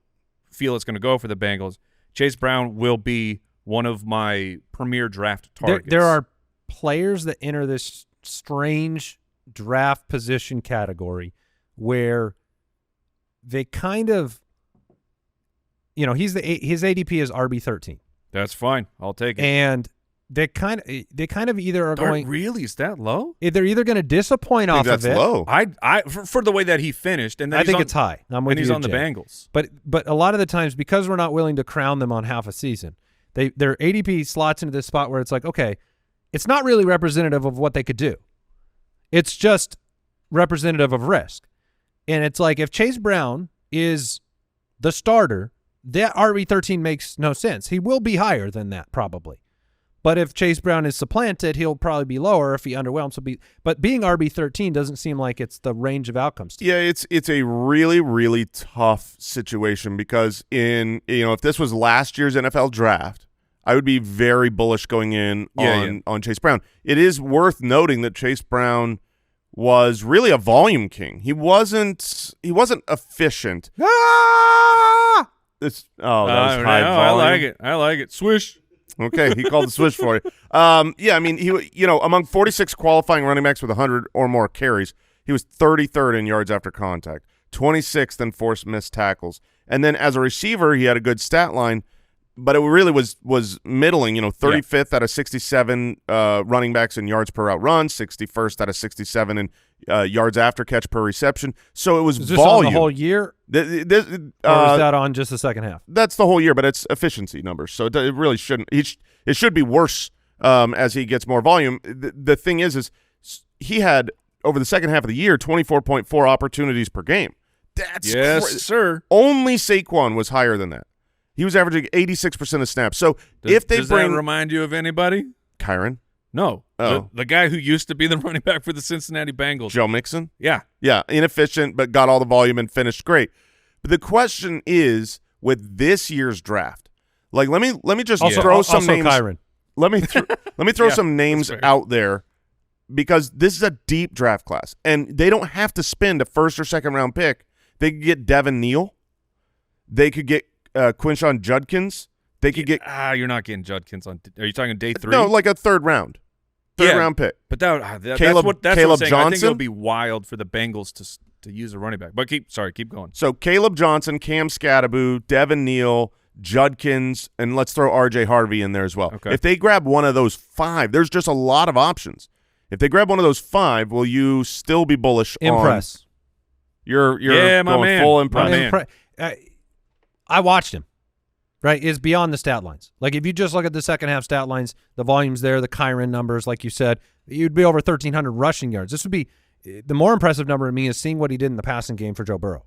feel it's going to go for the Bengals, Chase Brown will be one of my premier draft targets. There are players that enter this strange draft position category where they kind of, his ADP is RB13. That's fine. I'll take it. And they kind of either are going, really? Is that low? they're either going to disappoint off of it. That's low. For the way that he finished, and then I think it's high. I'm with and he's you, on the Jay. Bengals. But a lot of the times, because we're not willing to crown them on half a season, their ADP slots into this spot where it's like, okay, it's not really representative of what they could do. It's just representative of risk. And it's like if Chase Brown is the starter, that RB13 makes no sense. He will be higher than that probably. But if Chase Brown is supplanted, he'll probably be lower. If he underwhelms, but being RB13 doesn't seem like it's the range of outcomes. Yeah, it's a really, really tough situation because if this was last year's NFL draft, I would be very bullish going in on Chase Brown. It is worth noting that Chase Brown was really a volume king. He wasn't efficient. Ah! That was high volume. I like it. Swish. Okay, he called the switch for you. Yeah, I mean, he among 46 qualifying running backs with 100 or more carries, he was 33rd in yards after contact, 26th in forced missed tackles. And then as a receiver, he had a good stat line. but it really was middling. 35th out of 67 running backs in yards per route run, 61st out of 67 in yards after catch per reception. So it was Is this volume. on the whole year, or is that on just the second half? That's the whole year, but it's efficiency numbers, so it really shouldn't. It should be worse as he gets more volume. The thing is he had over the second half of the year 24.4 opportunities per game. That's yes, sir. Only Saquon was higher than that. He was averaging 86% of snaps. So if they does bring that remind you of anybody? Kyron, No. Oh. The guy who used to be the running back for the Cincinnati Bengals. Joe Mixon, Yeah. inefficient but got all the volume and finished great. But the question is with this year's draft, like let me just throw some names. Kyron. Let me throw Yeah, some names out there because this is a deep draft class, and they don't have to spend a first or second round pick. They could get Devin Neal. They could get Quinshon Judkins. They could get you're not getting Judkins on. Are you talking day 3? no, like a third round pick. But that's Caleb what I'm saying. I think Johnson? it'll be wild for the Bengals to use a running back. But keep going. So Caleb Johnson, Cam Scatterbu, Devin Neal, Judkins, and let's throw R.J. Harvey in there as well. Okay. If they grab one of those 5, there's just a lot of options. If they grab one of those 5, will you still be bullish Impress. on You're my going man. full My impress. man. I watched him. Right, it's beyond the stat lines. Like if you just look at the second half stat lines, the volumes there, the Kyron numbers, like you said, you'd be over 1,300 rushing yards. This would be the more impressive number to me is seeing what he did in the passing game for Joe Burrow.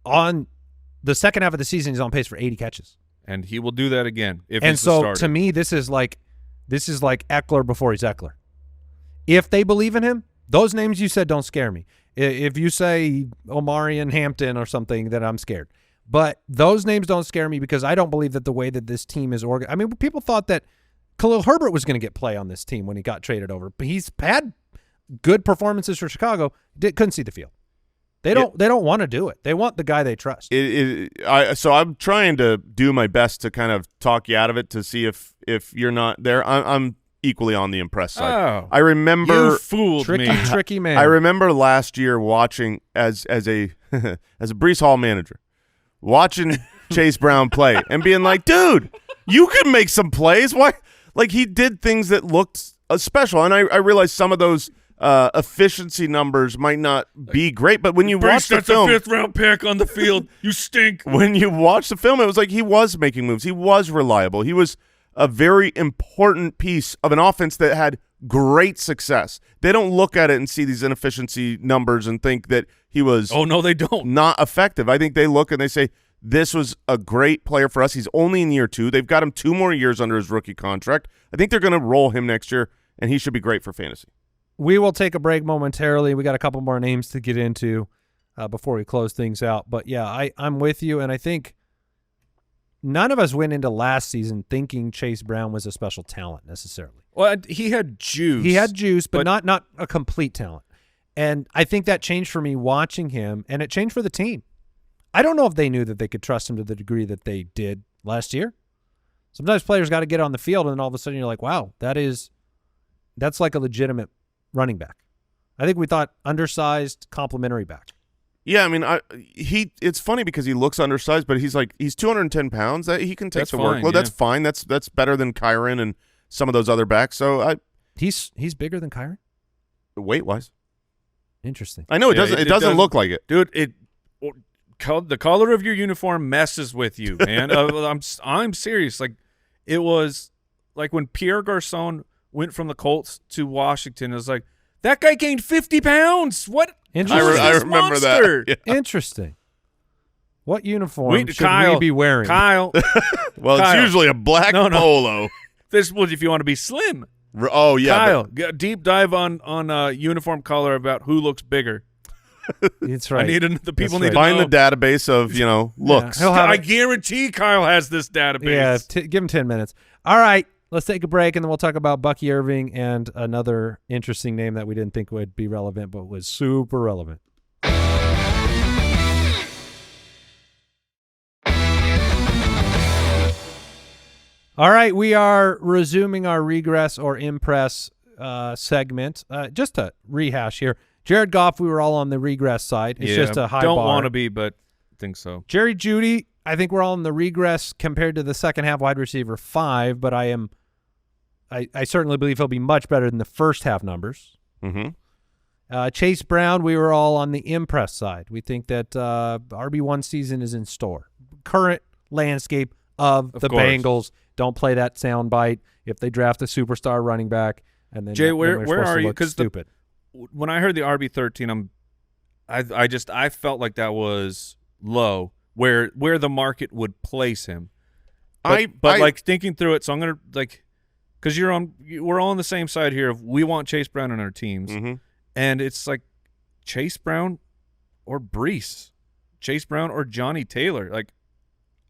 On the second half of the season, he's on pace for 80 catches, And he will do that again if and he's the so starter. to me, this is like Eckler before he's Eckler. If they believe in him, those names you said don't scare me. If you say Omari and Hampton or something, then I'm scared. But those names don't scare me because I don't believe that the way that this team is organized. I mean, people thought that Khalil Herbert was going to get play on this team when he got traded over. But he's had good performances for Chicago. Couldn't see the field. They don't want to do it. They want the guy they trust. So I'm trying to do my best to kind of talk you out of it to see if you're not there. I'm equally on the impress side. Oh, I remember you fooled me. Tricky man. I remember last year watching as a as a Breece Hall manager, watching Chase Brown play and being like, dude, you can make some plays. Why? Like he did things that looked special. And I realized some of those efficiency numbers might not be great, but when you watch the film, that's a 5th-round pick on the field. You stink. when you watch the film, it was like he was making moves. He was reliable. He was a very important piece of an offense that had great success. They don't look at it and see these inefficiency numbers and think that he was Oh, no, they don't. not effective. I think they look and they say, this was a great player for us. He's only in year 2. They've got him 2 more years under his rookie contract. I think they're going to roll him next year, and he should be great for fantasy. We will take a break momentarily. We got a couple more names to get into before we close things out. But, yeah, I'm with you, and I think none of us went into last season thinking Chase Brown was a special talent necessarily. Well, he had juice. He had juice, but not a complete talent. And I think that changed for me watching him, and it changed for the team. I don't know if they knew that they could trust him to the degree that they did last year. Sometimes players got to get on the field, and then all of a sudden you're like, wow, that's like a legitimate running back. I think we thought undersized, complimentary back. Yeah, I mean, it's funny because he looks undersized, but he's 210 pounds. That he can take That's the fine, workload. yeah. That's fine. That's better than Kyron and some of those other backs. So He's bigger than Kyron? weight wise, Interesting. I know it Yeah, doesn't. it It doesn't does- look like it. Dude, the color of your uniform messes with you, man. I'm serious. Like, it was like when Pierre Garçon went from the Colts to Washington. It was like, that guy gained 50 pounds. What? Interesting. I This remember monster? that. Yeah. Interesting. What uniform should Kyle, we be wearing? Kyle, Well, Kyle. it's usually a black No. polo. this was if you want to be slim. Oh yeah, Kyle, get a deep dive on uniform color about who looks bigger. That's right. The people That's need to find know. the database of looks. He'll have I it. guarantee Kyle has this database. Yeah, give him 10 minutes. All right, let's take a break, and then we'll talk about Bucky Irving and another interesting name that we didn't think would be relevant, but was super relevant. All right, we are resuming our regress or impress segment. Just to rehash here, Jared Goff, we were all on the regress side. It's just a high don't bar. want to be, but think so. Jerry Jeudy, I think we're all in the regress compared to the second half wide receiver 5, but I certainly believe he'll be much better than the first half numbers. Chase Brown, we were all on the impress side. We think that RB1 season is in store. Current landscape of the course. Bengals. Don't play that soundbite if they draft a superstar running back. And then Jay, where are you? Because stupid. When I heard the RB13, I felt like that was low. Where the market would place him. But like thinking through it, so I'm gonna because we're all on the same side here. We want Chase Brown on our teams, and it's like Chase Brown or Breece, Chase Brown or Johnny Taylor. Like,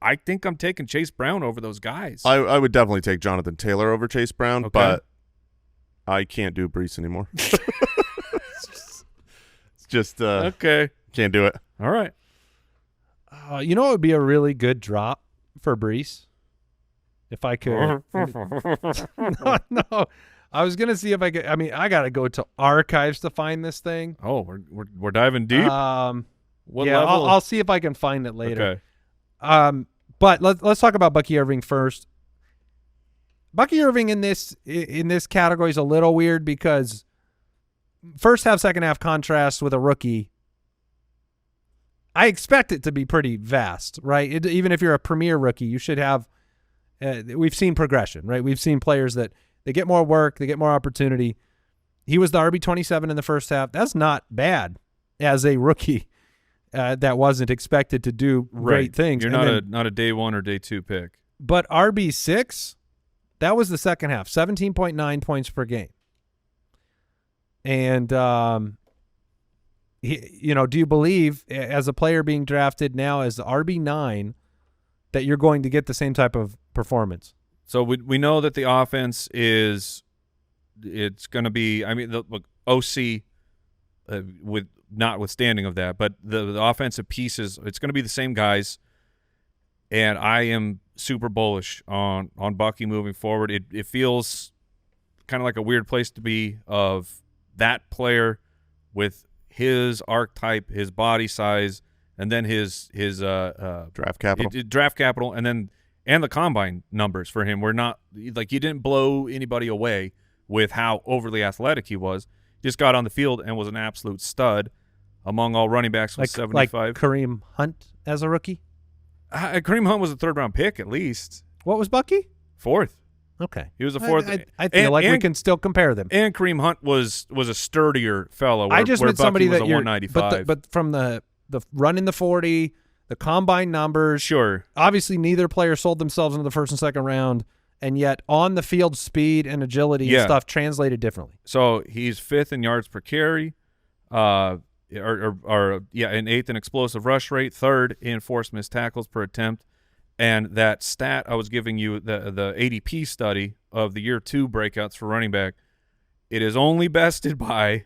I think I'm taking Chase Brown over those guys. I would definitely take Jonathan Taylor over Chase Brown, but I can't do Breece anymore. It's just okay. Can't do it. All right. You know what would be a really good drop for Breece? If I could. No. I was going to see if I could. I mean, I got to go to archives to find this thing. Oh, we're diving deep? What level? I'll see if I can find it later. Okay. But let's talk about Bucky Irving first. Bucky Irving in this category is a little weird because first half, second half contrast with a rookie, I expect it to be pretty vast, right? Even if you're a premier rookie, you should have we've seen progression, right? We've seen players that they get more work, they get more opportunity. He was the RB27 in the first half. That's not bad as a rookie that wasn't expected to do great things. You're not a day 1 or day 2 pick. But RB6, that was the second half, 17.9 points per game. And do you believe as a player being drafted now as the RB9 that you're going to get the same type of performance? So we know that the offense it's going to be, I mean, look, OC with notwithstanding of that, but the offensive pieces, it's going to be the same guys, and I am super bullish on Bucky moving forward. It feels kind of like a weird place to be of that player with his archetype, his body size, and then his draft capital, and the combine numbers for him were not like, you didn't blow anybody away with how overly athletic he was. Just got on the field and was an absolute stud among all running backs with 75. Like Kareem Hunt as a rookie? Kareem Hunt was a third-round pick at least. What was Bucky? 4th. Okay. He was a 4th. I feel like we can still compare them. And Kareem Hunt was a sturdier fellow. I just meant somebody was that a 195. But from the running the 40, the combine numbers. Sure. Obviously, neither player sold themselves into the first and second round, and yet on the field speed and agility and stuff translated differently. So he's 5th in yards per carry, and 8th in explosive rush rate, 3rd in forced missed tackles per attempt. And that stat I was giving you, the ADP study of the year 2 breakouts for running back, it is only bested by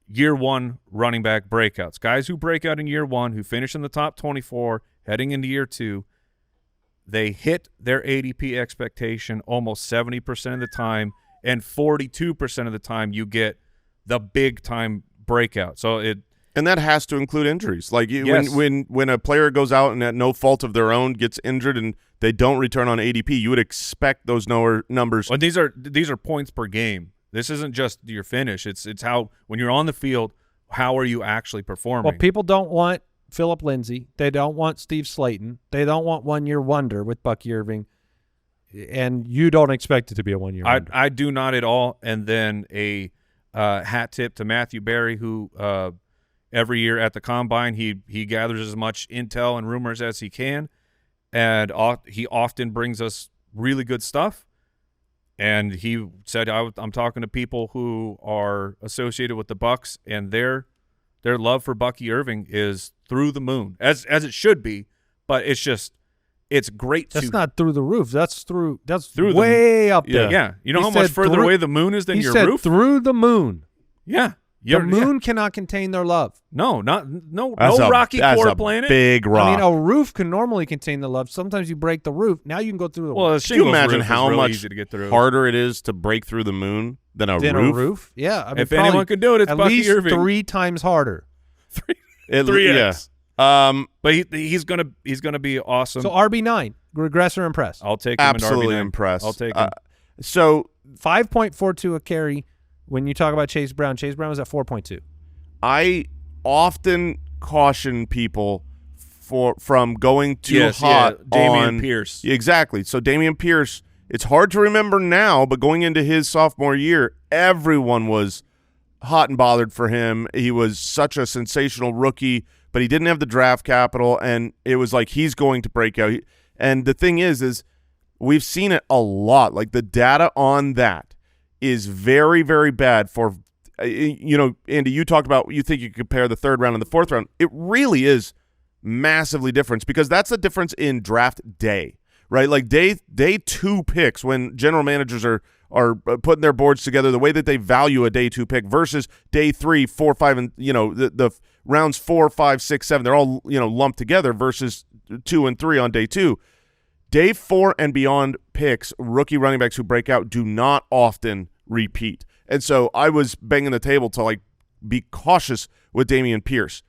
year 1 running back breakouts. Guys who break out in year 1, who finish in the top 24, heading into year 2, they hit their ADP expectation almost 70% of the time, and 42% of the time you get the big-time breakout. And that has to include injuries. Like when a player goes out and at no fault of their own gets injured and they don't return on ADP, you would expect those numbers. Well, these are points per game. This isn't just your finish. It's how, when you're on the field, how are you actually performing? Well, people don't want Phillip Lindsay. They don't want Steve Slayton. They don't want one-year wonder with Bucky Irving. And you don't expect it to be a one-year wonder. I do not at all. And then a hat tip to Matthew Berry, who every year at the Combine, he gathers as much intel and rumors as he can, and he often brings us really good stuff. And he said, I'm talking to people who are associated with the Bucs, and their love for Bucky Irving is through the moon, as it should be. But it's great. That's not through the roof. That's way up there. Yeah. You know how much further away the moon is than your roof? He said through the moon. Yeah. The moon cannot contain their love. No rocky core planet. Big rock. I mean, a roof can normally contain the love. Sometimes you break the roof. Now you can go through the Well, can you imagine how really much easy to get through. harder it is to break through the moon than a roof? Yeah. I mean, if anyone could do it, it's at Bucky least Irving. 3 times harder. 3x. But he's gonna be awesome. So RB9, regress or impress? I'll take him. Absolutely RB9. impressed. I'll take him. So 5.42 a carry. When you talk about Chase Brown was at 4.2. I often caution people from going too hot Dameon on Pierce. Exactly. So Dameon Pierce, it's hard to remember now, but going into his sophomore year, everyone was hot and bothered for him. He was such a sensational rookie, but he didn't have the draft capital, and it was like he's going to break out. And the thing is we've seen it a lot. Like the data on that is very, very bad for Andy, you talked about you think you compare the third round and the fourth round. It really is massively different because that's the difference in draft day, right? Like day 2 picks when general managers are putting their boards together, the way that they value a day 2 pick versus day 3, 4, 5, and the rounds 4, 5, 6, 7, they're all lumped together versus 2 and 3 on day 2. Day 4 and beyond picks, rookie running backs who break out do not often repeat. And so I was banging the table to be cautious with Dameon Pierce.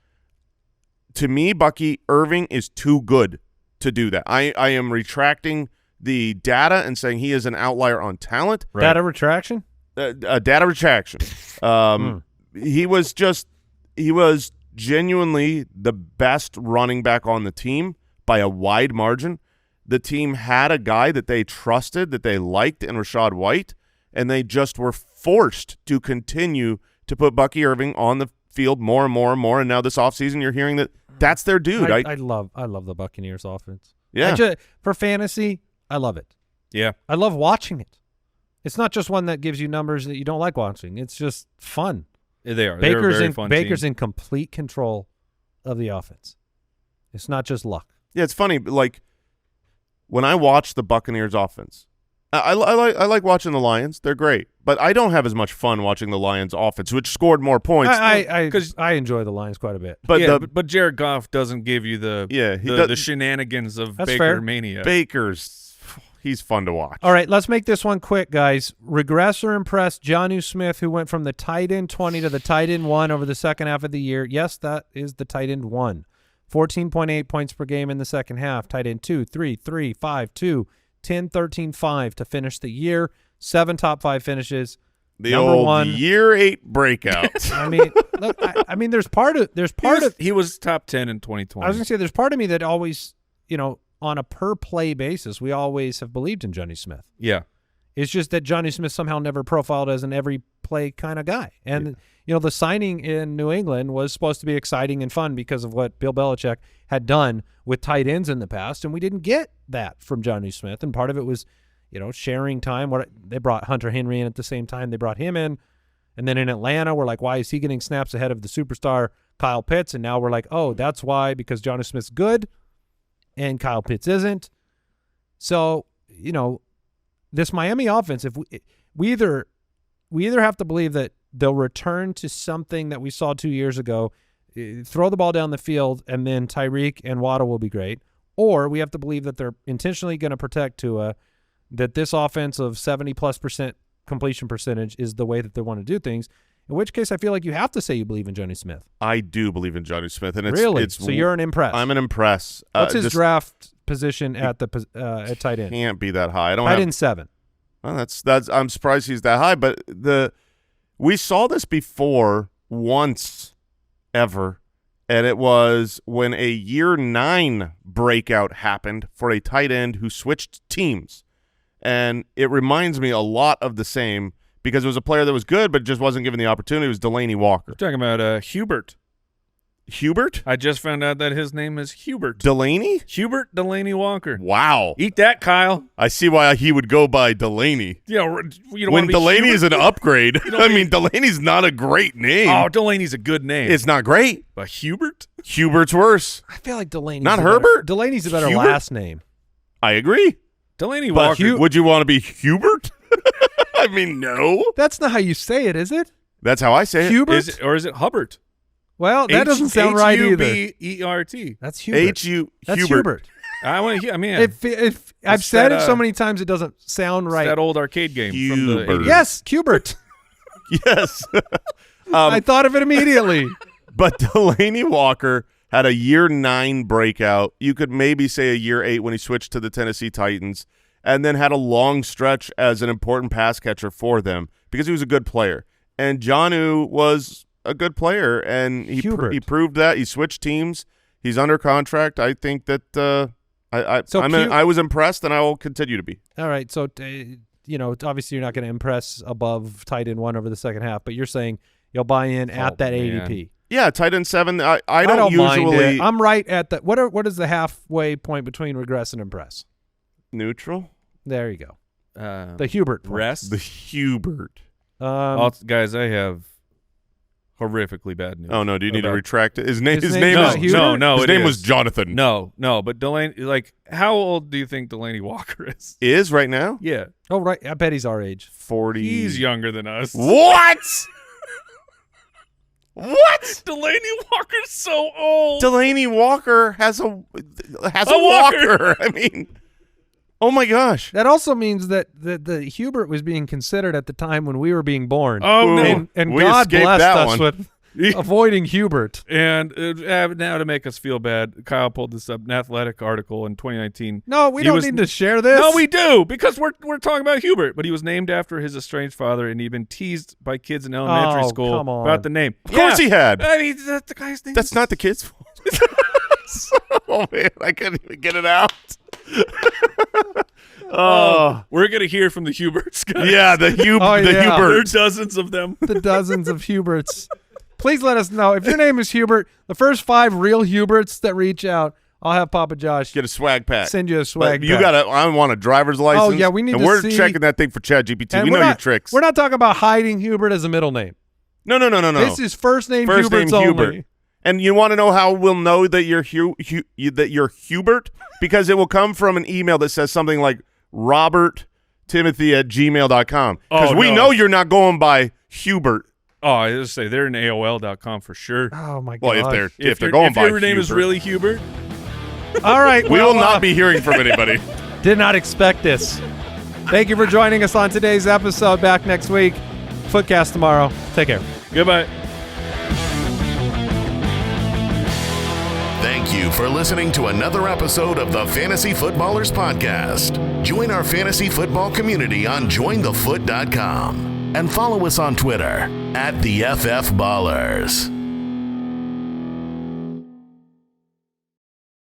To me, Bucky Irving is too good to do that. I am retracting the data and saying he is an outlier on talent. Right. Data retraction? Data retraction. He was genuinely the best running back on the team by a wide margin. The team had a guy that they trusted, that they liked in Rachaad White, and they just were forced to continue to put Bucky Irving on the field more and more and more. And now this offseason, you're hearing that that's their dude. I love the Buccaneers offense. Yeah. For fantasy, I love it. Yeah. I love watching it. It's not just one that gives you numbers that you don't like watching. It's just fun. They are. Baker's in complete control of the offense. It's not just luck. Yeah, it's funny. Like when I watch the Buccaneers offense, I like watching the Lions. They're great, but I don't have as much fun watching the Lions offense, which scored more points. I enjoy the Lions quite a bit. But Jared Goff doesn't give you the shenanigans of Baker fair. mania. He's fun to watch. All right, let's make this one quick, guys. Regress or impress Jonnu Smith, who went from the tight end 20 to the tight end 1 over the second half of the year. Yes, that is the tight end 1. 14.8 points per game in the second half. Tight end 2, 3, 3, 5, 2. 10, 13, 5 to finish the year. 7 top 5 finishes. The Number old 1 year 8 breakout. He was top 10 in 2020. I was gonna say there's part of me that always, on a per play basis, we always have believed in Jonnu Smith. Yeah. It's just that Jonnu Smith somehow never profiled as an every play kind of guy. And the signing in New England was supposed to be exciting and fun because of what Bill Belichick had done with tight ends in the past, and we didn't get that from Jonnu Smith. And part of it was, sharing time. They brought Hunter Henry in at the same time. They brought him in, and then in Atlanta, we're like, why is he getting snaps ahead of the superstar Kyle Pitts? And now we're like, oh, that's why, because Jonnu Smith's good, and Kyle Pitts isn't. So, this Miami offense, if we either have to believe that they'll return to something that we saw 2 years ago, throw the ball down the field, and then Tyreek and Waddle will be great, or we have to believe that they're intentionally going to protect Tua, that this offense of 70+% completion percentage is the way that they want to do things, in which case I feel like you have to say you believe in Jonnu Smith. I do believe in Jonnu Smith. And really? So you're an impress. I'm an impress. What's his draft position at at tight end? Can't be that high. Tight end 7. Well, that's. I'm surprised he's that high. But we saw this before once ever, and it was when a year 9 breakout happened for a tight end who switched teams, and it reminds me a lot of the same because it was a player that was good but just wasn't given the opportunity. It was Delaney Walker. We're talking about Hubert. Hubert? I just found out that his name is Hubert. Delaney? Hubert Delaney Walker. Wow. Eat that, Kyle. I see why he would go by Delaney. Yeah, you don't when Delaney Hubert? Is an upgrade. Delaney's not a great name. Oh, Delaney's a good name. It's not great. But Hubert? Hubert's worse. I feel like Delaney's not Herbert. Delaney's a better Hubert? last name. I agree. Delaney Walker. Would you want to be Hubert? No. That's not how you say it, is it? That's how I say it. Hubert? Or is it Hubbard? Well, that doesn't sound right either. H-U-B-E-R-T. That's Hubert. That's Hubert. If I've said it so many times, it doesn't sound right. That old arcade game from the 80s. Yes, Hubert. Yes. I thought of it immediately. But Delaney Walker had a year 9 breakout. You could maybe say a year 8 when he switched to the Tennessee Titans, and then had a long stretch as an important pass catcher for them because he was a good player. And Jonnu was a good player, and he proved that. He switched teams. He's under contract. I think that I was impressed, and I will continue to be. All right, so obviously you're not going to impress above tight end 1 over the second half, but you're saying you'll buy in at that ADP. Yeah, tight end 7. I don't mind usually. it. I'm right at the what is the halfway point between regress and impress? Neutral. There you go. The Hubert point. Rest. The Hubert. Guys, I have horrifically bad news. Oh no! Do you need to retract it? His name is no. His name was Jonathan. No. But Delaney, how old do you think Delaney Walker is? Is right now? Yeah. Oh right. I bet he's our age. 40. He's younger than us. What? What? Delaney Walker's so old. Delaney Walker has a walker. I mean. Oh my gosh! That also means that the Hubert was being considered at the time when we were being born. Oh no! And we God blessed us one. with avoiding Hubert. And now to make us feel bad, Kyle pulled this up, an Athletic article in 2019. No, we don't need to share this. No, we do, because we're talking about Hubert. But he was named after his estranged father, and he'd been teased by kids in elementary school about the name. Of course he had. I mean, that's the guy's name. That's not the kid's fault. Oh man, I couldn't even get it out. We're gonna hear from the Huberts, guys. Yeah, the Huberts. There are dozens of them. The dozens of Huberts. Please let us know if your name is Hubert. The first 5 real Huberts that reach out, I'll have Papa Josh get a swag pack. Send you a swag pack. You I want a driver's license. Oh yeah, we need. And we're checking that thing for ChatGPT. We know your tricks. We're not talking about hiding Hubert as a middle name. No. This is first name Huberts only. Hubert. And you want to know how we'll know that you're Hubert? Because it will come from an email that says something like roberttimothy@gmail.com. Because we know you're not going by Hubert. Oh, I just say they're in AOL.com for sure. Oh my God. Well, if they're going by your name is really Hubert. All right. We will not be hearing from anybody. Did not expect this. Thank you for joining us on today's episode. Back next week. Footcast tomorrow. Take care. Goodbye. Thank you for listening to another episode of the Fantasy Footballers Podcast. Join our fantasy football community on jointhefoot.com and follow us on Twitter @TheFFBallers.